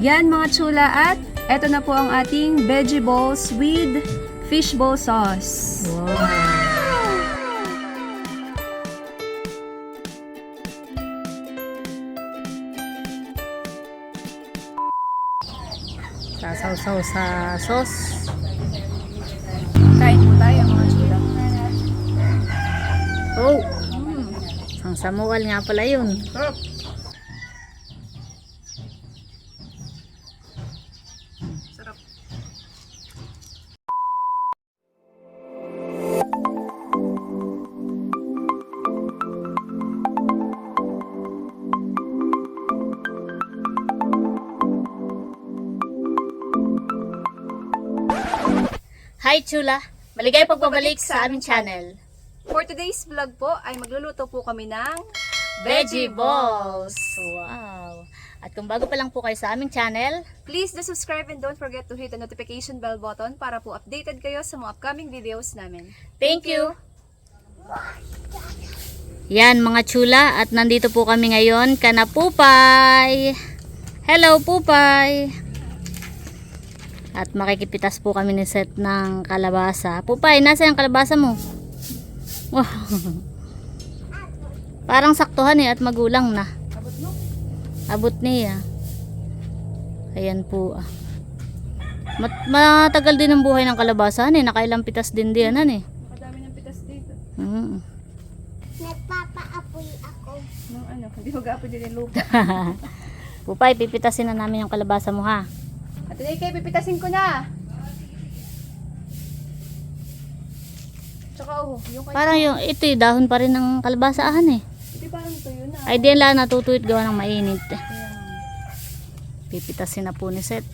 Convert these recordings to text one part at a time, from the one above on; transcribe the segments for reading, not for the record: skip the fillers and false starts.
Yan mga chula, at eto na po ang ating veggie balls with fishball sauce. Wow. Sasaw-saw sa sauce. Kain po tayo mga chula. Oh! Ang samual nga pala yun. Sarap. Sarap. Hi Chula! Maligay pagbabalik sa aming channel. For today's vlog po ay magluluto po kami ng Veggie Balls! Wow! At kung bago pa lang po kayo sa aming channel, Please do subscribe and don't forget to hit the notification bell button para po updated kayo sa mga upcoming videos namin. thank you! Yan mga chula, at nandito po kami ngayon kana Pupay. Hello Pupay. At makikipitas po kami ni Seth ng kalabasa. Pupay, nasa yung kalabasa mo? Wow. Parang saktuhan at magulang na. Abot mo? Abot niya. Ayan po. Matagal din ang buhay ng kalabasa nakailang pitas din diyan Madami ng pitas dito. Nagpapaapoy ako. Nung ano, hindi mag-aapoy din yung lupa. Pupay, pipitasin na namin yung kalabasa mo ha. At kay pipitasin ko na. Tsaka yung kanya. Parang yung ito dahon pa rin ng kalabasaan Hindi parang tuyo na. Ay di lang natutuit gawa ng mainit. Ayan. Pipitasin na po ni Seth.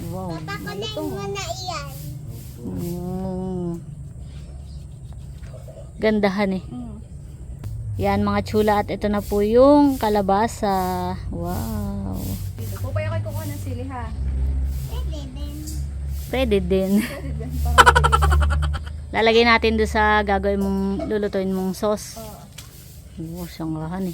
Wow. Papakunin mo na iyan. Gandahan Mm. Yan mga chula, at ito na po yung kalabasa. Wow. Dito po pa ako kukuha ng sili ha. Pwede din. Pwede din. Pwede din, parang Lalagay natin doon sa gagawin mong lulutuin mong sauce. Oo. Oh, sanggahan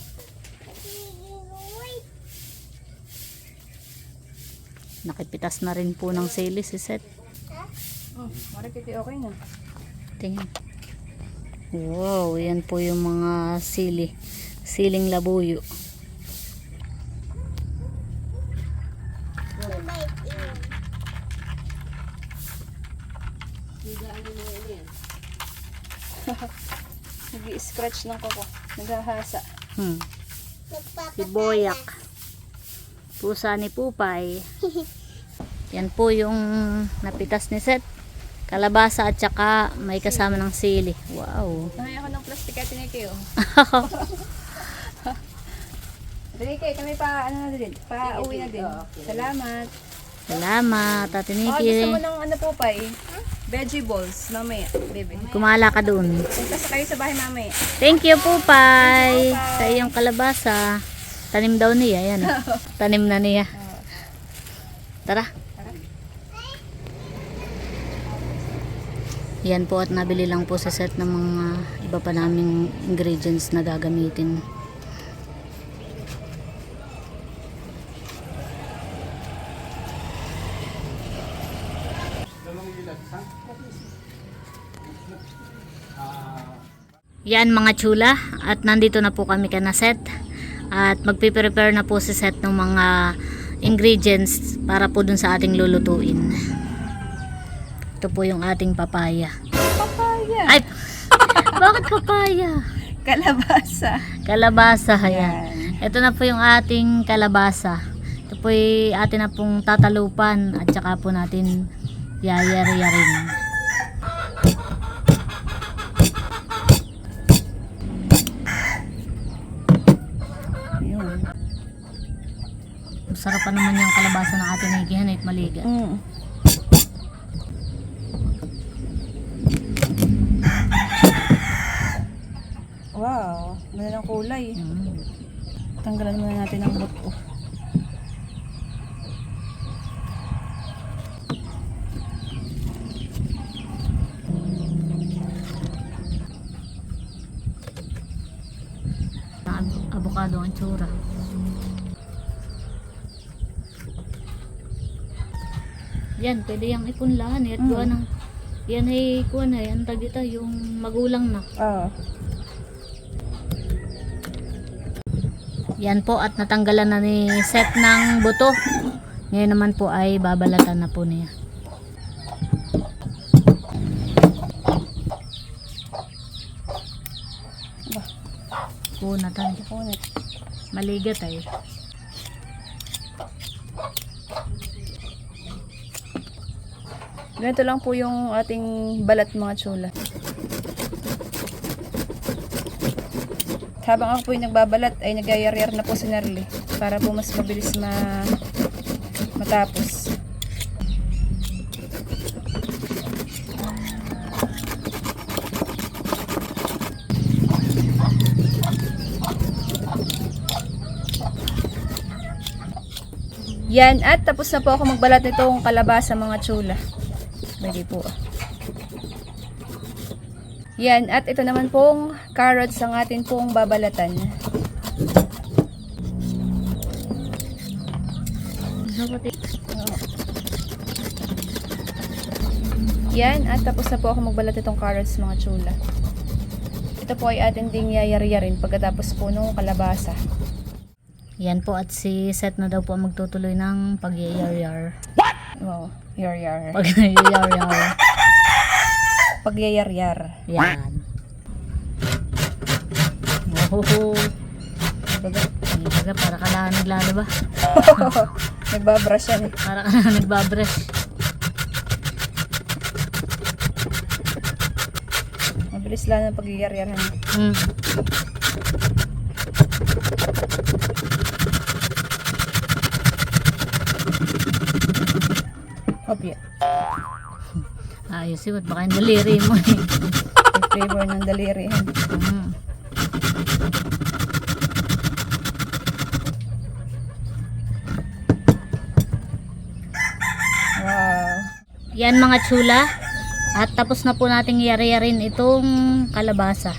Nakipitas na rin po ng sili si Seth. Marikiti okay na. Tingnan. Wow, yan po yung mga sili. Siling labuyo. Nag-i-scratch ng koko. Naghahasa. Si Boyak. Pusa ni Pupay. Yan po yung napitas ni Seth. Kalabasa at saka may kasama ng sili. Wow. Nahay ako ng plastic at tinike oh. Tinike, kami pa ano na din. Pa uwi na din. Salamat. Salamat, Ate Oh, gusto Nikki. mo ng ano po pa veggie balls mamaya, baby. Kumala ka doon. Punta sa kayo sa bahay mamaya. Thank you, Pupay. Sa iyong kalabasa. Tanim daw niya. Yan. Tanim na niya. Tara. Yan po, at nabili lang po sa set ng mga iba pa naming ingredients na gagamitin. Yan mga chula, at nandito na po kami kana Set, at magpiprepare na po si Set ng mga ingredients para po dun sa ating lulutuin. Ito po yung ating papaya. Papaya. Ay, bakit papaya? Kalabasa. Kalabasa, yan. Ito na po yung ating kalabasa. Ito po yung atin na pong tatalupan, at saka po natin yayari-yarin. Ayun. Masarap pa naman yung kalabasa ng ating higihan at maligat. Wow, ganda ng kulay. Tanggalan muna natin ang buto. Avocado ang itsura. Yan, pwede yung ipunlahan at kuha ng yan ay kuha na yan tagita yung magulang na. Yan po at natanggalan na ni Seth ng buto. Ngayon naman po ay babalatan na po niya. Kunat. Maligat ay. Ganito lang po yung ating balat mga chula. Habang ako po yung nagbabalat ay nagyayar-yar na po si Nerly para po mas mabilis matapos. Yan, at tapos na po ako magbalat nitong kalabasa mga chula. Pwede po. Yan, at ito naman pong carrots ang atin pong babalatan. Yan, at tapos na po ako magbalat itong carrots mga chula. Ito po ay atin ding yayari-yarin pagkatapos po nung kalabasa. Yan po at si Seth na daw po ang magtutuloy ng pagyayar-yar. Wow, yar-yar. Pagyayar-yar. Pagyayar-yar. Yan. Ohoho. Baga, para ka lang naglalaba. Nagbabrush yan eh. Para ka lang nagbabrush. Mabilis lang ang pagyayar-yaran. Hopya. Ayos yun, baka yung daliri mo eh. Yung flavor ng daliri. Wow. Yan mga chula. At tapos na po nating yari-yarin itong kalabasa.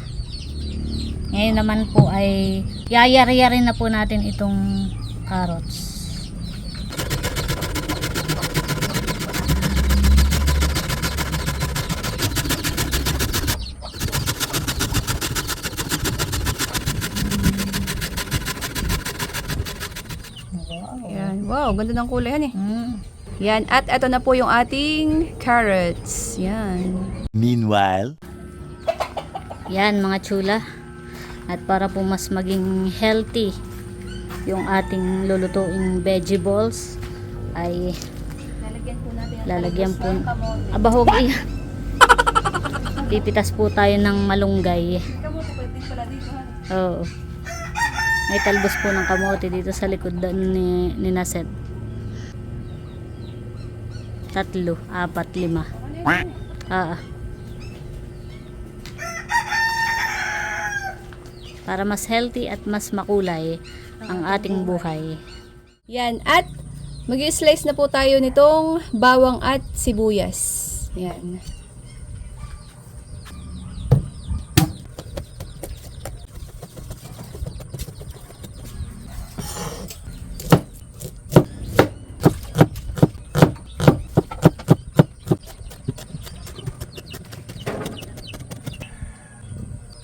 Ngayon naman po ay yayari-yarin na po natin itong carrots. Yan. Wow, ganda ng kulay yan eh. Yan, at ito na po yung ating carrots. Yan. Meanwhile, Yan mga chula. At para po mas maging healthy yung ating lulutuing vegetables ay lalagyan po abahog iyan. Pipitas po tayo ng malunggay. Oo. May talbos po ng kamote dito sa likod ni Naset. 3, 4, 5. Para mas healthy at mas makulay ang ating buhay. Yan, at mag-i-slice na po tayo nitong bawang at sibuyas. Yan.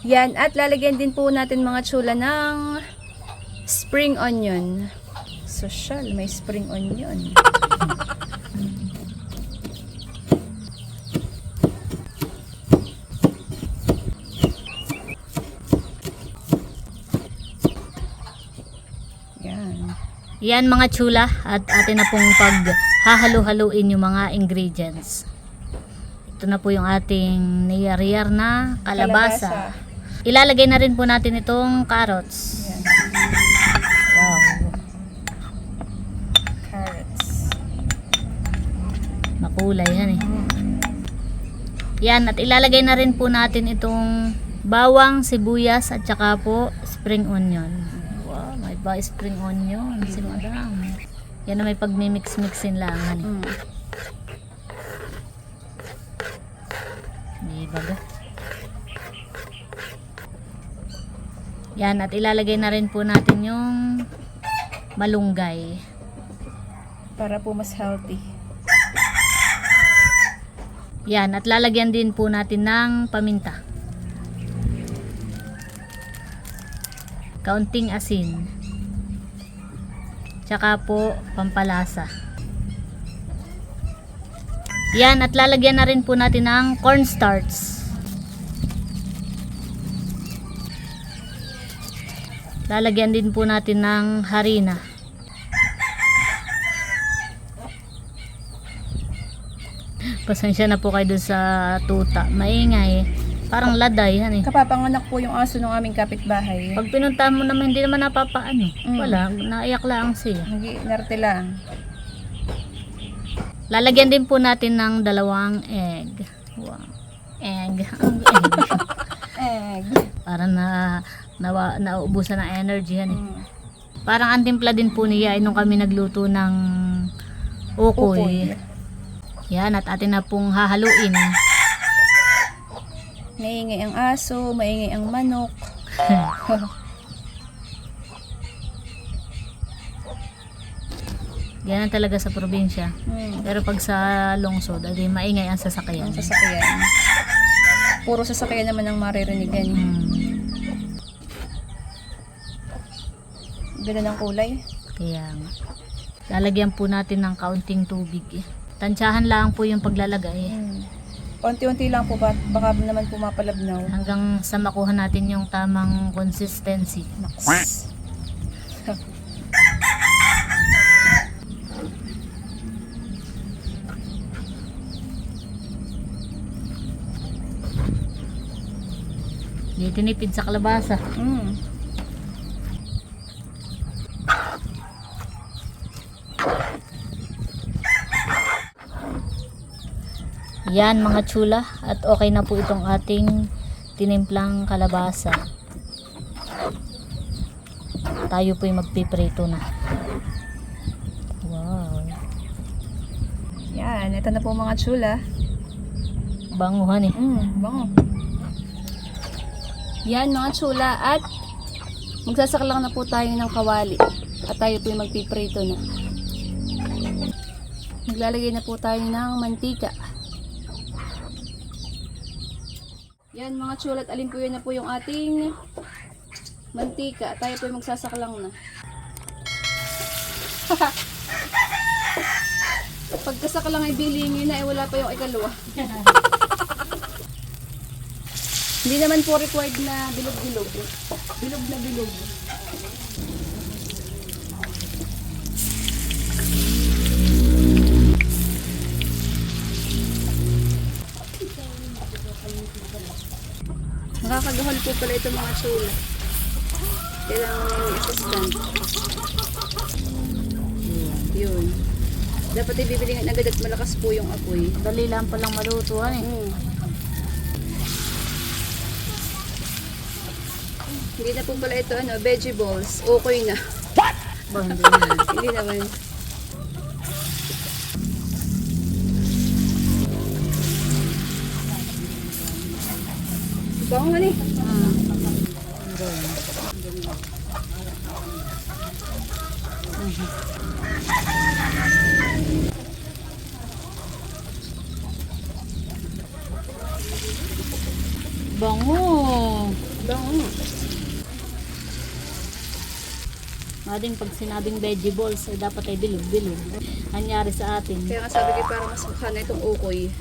Yan, at lalagyan din po natin mga chula ng spring onion. Social, may spring onion. Yan. Yan mga chula, at atin na pong paghahalo-haluin yung mga ingredients. Ito na po yung ating niyar-yar na kalabasa. Ilalagay na rin po natin itong carrots. Yan. Wow. Carrots. Makulay yan eh. Yan, at ilalagay na rin po natin itong bawang, sibuyas at saka po spring onion. Wow, may ba spring onion si madam. Yan na may pagmimix-mixin lang. Di baga. Yan, at ilalagay na rin po natin yung malunggay. Para po mas healthy. Yan, at lalagyan din po natin ng paminta. Kaunting asin. Tsaka po pampalasa. Yan, at lalagyan na rin po natin ng cornstarch. Lalagyan din po natin ng harina. Pasensya na po kayo dun sa tuta. Maingay. Parang laday. Yan eh. Kapapanganak po yung aso ng aming kapitbahay. Pag pinuntahan mo naman, hindi naman napapaano. Wala, naiyak lang siya. Nag-iinarte lang. Lalagyan din po natin ng 2 egg. Wow. Egg. Ang egg. Egg. Para nauubusan ng energy yan eh. Mm. Parang ang timpla din po niya ay nung kami nagluto ng ukoy. Yan, at atin na pong hahaluin. Maingay ang aso, maingay ang manok. Yan talaga sa probinsya. Mm. Pero pag sa lungsod, ay maingay ang sasakyan. Ang sasakyan. Puro sasakyan naman ang maririnig yan. Ganda ng kulay. Kaya nga. Lalagyan po natin ng kaunting tubig. Tansyahan lang po yung paglalagay. Unti-unti lang po, baka naman pumapalabnaw. Hanggang sa makuha natin yung tamang consistency. Naks. Hindi tinipid sa kalabasa. Mm. Yan mga chula, at okay na po itong ating tinimplang kalabasa. Tayo po'y magpiprito na. Wow. Yan, ito na po mga chula. Banguhan eh. Bango. Yan mga chula, at magsasaklang na po tayo ng kawali. At tayo po'y magpiprito na. Maglalagay na po tayo ng mantika. Yan mga chula, at alin po yun na po yung ating mantika. Tayo po magsasaklang na. Pagkasaklang ay bilingin na, wala pa yung ikalawa. Hindi naman po required na bilog-bilog. Bilog na bilog. Nakakagahol po pala ito mga chula. Kailangan may assistant. Yun. Dapat ibibilingan agad at malakas po yung apoy. Dali lang palang malutuan eh. Hindi na po pala ito vegetables. Okay na. Ba, hindi na. Hindi naman. Bango nga ni. Bango. Bango. Mading pag sinabing vegetables, dapat ay bilog-bilog. Anyari sa atin. Kaya nga sabi ko parang mas mukha na itong ukoy.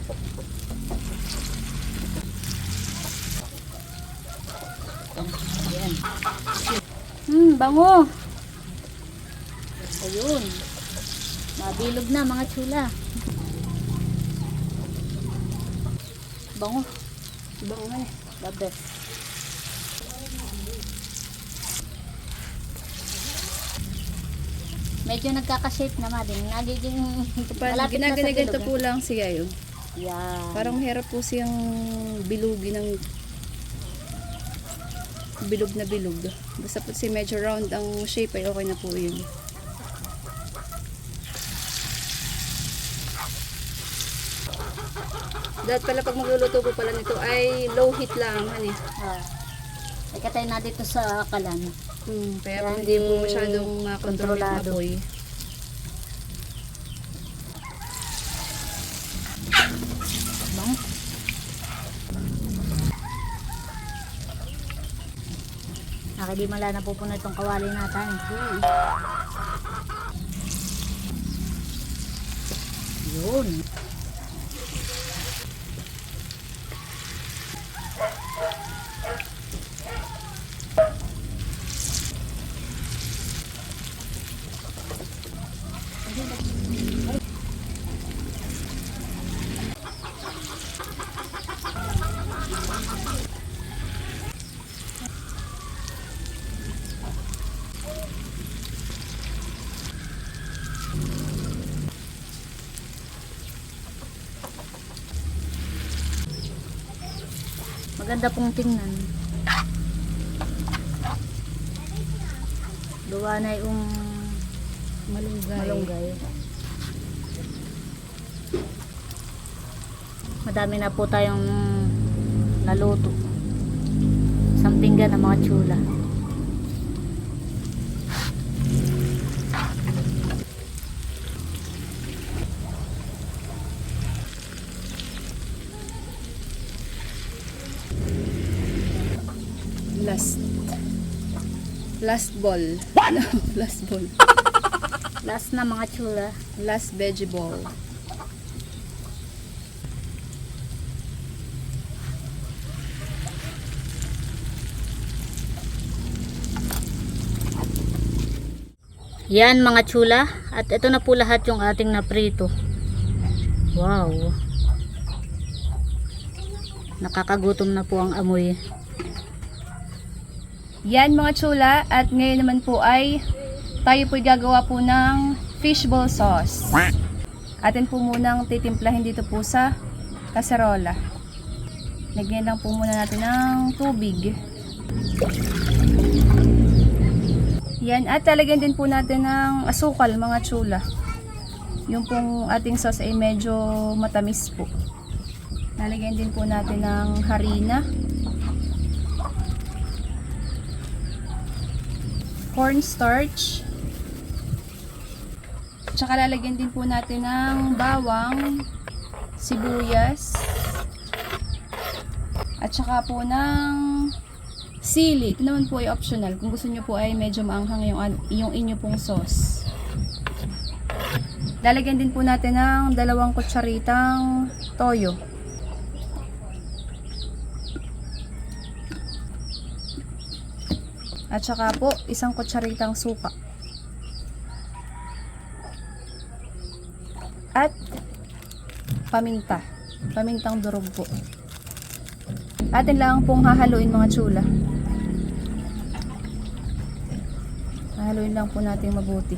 Ayan. Bango. Ayun. Mabilog na mga chula. Bango. Bango nga ni. The best. Medyo nagkaka-shape na mading. Nagiging malapit na sa Ginaganito bilog. po lang siya yun. Yan. Parang mahirap po siyang bilugin ng bilog na bilog. Basta po si medyo round ang shape ay okay na po yun. Dapat pala pag magluluto po pala nito ay low heat lang. Hani. Ikatay na dito sa kalan. Kaya Yan, hindi po masyadong makontrol yung kontrolado. apoy. Bang. Nakadimala na po po na itong kawali natin. Yun. Maganda pong tingnan. Gawa na yung malunggay. Madami na po tayong naluto. Isang pinggan ng mga tsula. Last ball. No, last ball. Last na mga tsula. Last veggie ball. Yan mga tsula. At ito na po lahat yung ating naprito. Wow. Nakakagutom na po ang amoy. Yan mga tsula, at ngayon naman po ay tayo po'y gagawa po ng fishball sauce. Atin po munang titimplahin dito po sa kaserola. Lagyan lang po muna natin ng tubig. Yan, at lalagyan din po natin ng asukal mga tsula. Yung pong ating sauce ay medyo matamis po. Lalagyan din po natin ng harina, cornstarch, tsaka lalagyan din po natin ng bawang, sibuyas, at tsaka po ng sili. Ito naman po ay optional kung gusto nyo po ay medyo maanghang yung inyo pong sauce. Lalagyan din po natin ng 2 kutsaritang toyo. At saka po, 1 kutsaritang suka. At paminta. Pamintang durog po. Atin lang pong hahaluin mga tsula. Hahaluin lang po natin mabuti.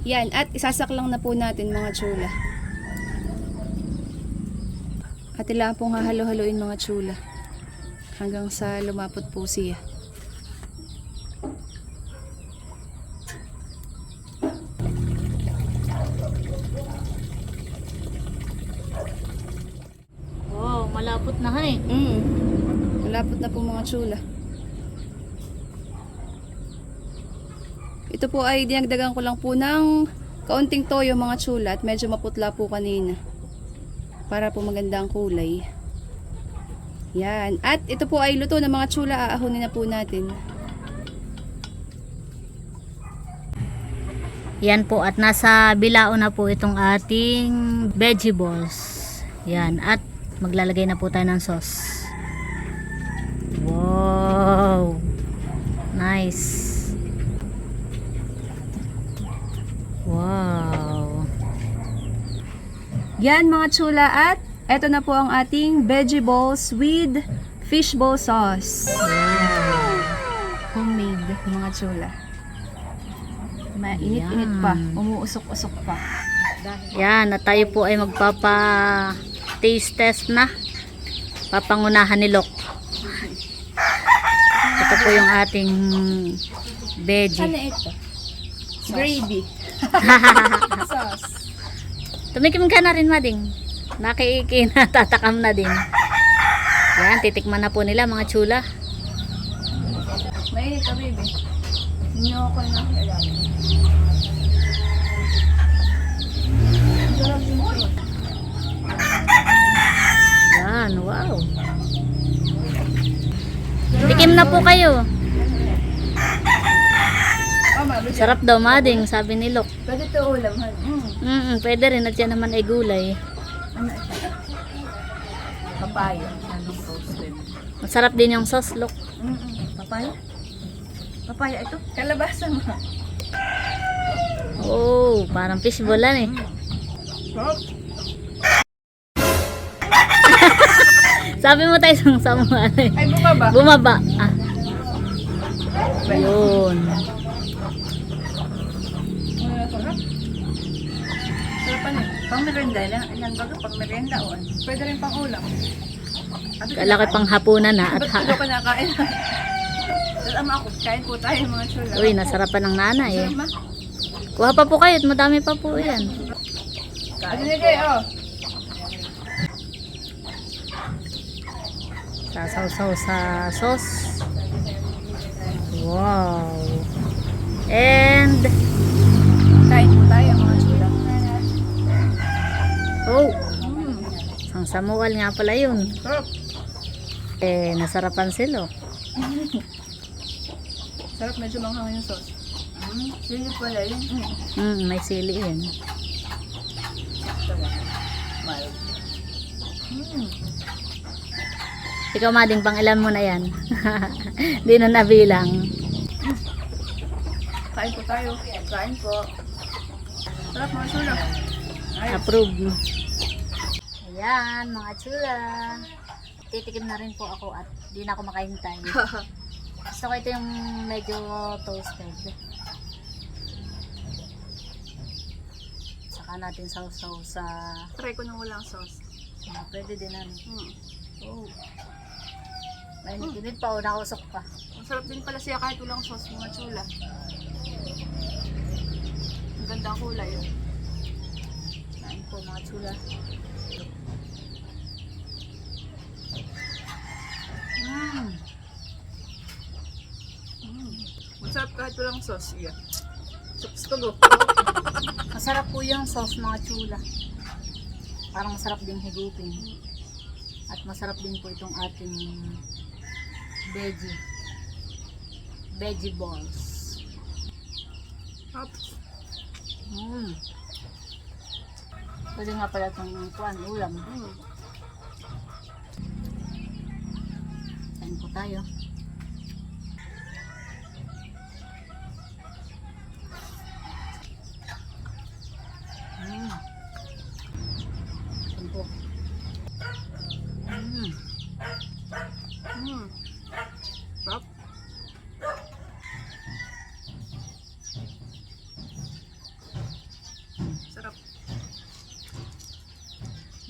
Yan, at isasaklang na po natin mga tsula. At ilang pong hahalo-haloin mga tsula hanggang sa lumapot po siya. Wow, malapot na eh. Malapot na po mga tsula. Ito po ay dinagdagan ko lang po ng kaunting toyo mga tsula at medyo maputla po kanina. Para po maganda ang kulay. Yan. At ito po ay luto na mga tsula. Aahunin na po natin. Yan po, at nasa bilao na po itong ating vegetables. Yan, at maglalagay na po tayo ng sauce. Wow! Nice! Wow! Yan mga tsula, at eto na po ang ating veggie balls with fishball sauce. Homemade mga tsula. Mainit-init pa. Umuusok-usok pa. Yan, at tayo po ay magpapa taste test na. Papangunahan ni Lok. Ito po yung ating Ano veggie. ito? Gravy. Sauce. Tumikim ka na rin, Mading. Tatakam na din. Yan, titikman na po nila mga chula. Mainit ka, baby. Hindi ako na ilalim. Sarap din po. Yan, wow. Tikim na po kayo. Sarap daw, Mading, sabi ni Lok. Pwede ito ulam, han. Pwede rin at yan naman ay gulay. Ano ito? Papaya. Anong roasted? Masarap din yung sauce, Lok. Papaya? Papaya ito? Kalabasa mo. Oh, parang fishball lang eh. Sarap. Sabi mo tayo sa mga ano eh. Ay, bumaba. Bumaba. Ah. Yun. Sarap. Sarapan eh. Pang merienda lang. Ilan baga pang merienda o ano? Pwede rin pang ulam. Kalaki pang hapunan na at Ba't ito ka nakain? Alam ako, kain po tayo mga chula. Uy, nasarapan ng nanay eh. Sarap ma? Kuha pa po kayo at madami pa po yan. Ano na kayo? Sasaw-saw sa sauce. Wow. And, Kain po tayo mga chula. oh, ang samual nga pala yun. Sarap. Eh, nasarapan sila. Sarap, medyo manghang yung sauce. Sili pala yun. May sili yan. Mild. Ikaw, Mading, pang ilan mo na yan? Di na nabilang. Kain po tayo. Kain po. Sarap mga chula. Ayos. Approve. Ayan, mga chula. Titikim na rin po ako at di na ako makahintay. Gusto ko ito yung medyo toasted. Saka natin sausaw sa... Try ko nang walang sauce. pwede din ano. Oh. May Hmm. nagdinit pa o nakausok pa. Ang sarap din pala siya kahit walang sauce mga chula. Ang ganda ang kulay. Oh. Kain po mga chula. Masarap kahit walang sauce. Yeah. Sauce to go. Masarap po yung sauce mga chula. Parang masarap din higupin. At masarap din po itong ating veggie balls. Hop. Pwede nga pala itong ulam. Kain po tayo. Kain po. Sarap. Sarap.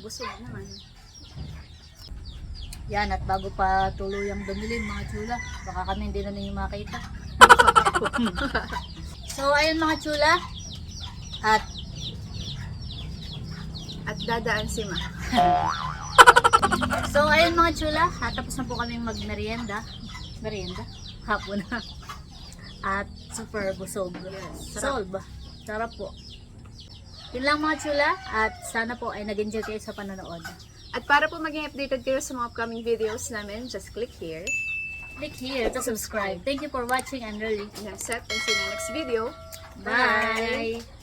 Busog naman. Yan, at bago pa tuluyang dumilin mga chula, baka kami hindi na ninyo makita. So ayun mga chula, at dadaan si Ma. so ayun mga chula, tapos na po kami magmerienda. Hapon na. At super busog. Solve. Sarap po. Yun lang mga chula, at sana po ay nag-enjoy kayo sa panonood. At para po maging updated kayo sa mga upcoming videos namin, just click here. Click here to subscribe. Thank you for watching and really. And set and see you in the next video. Bye!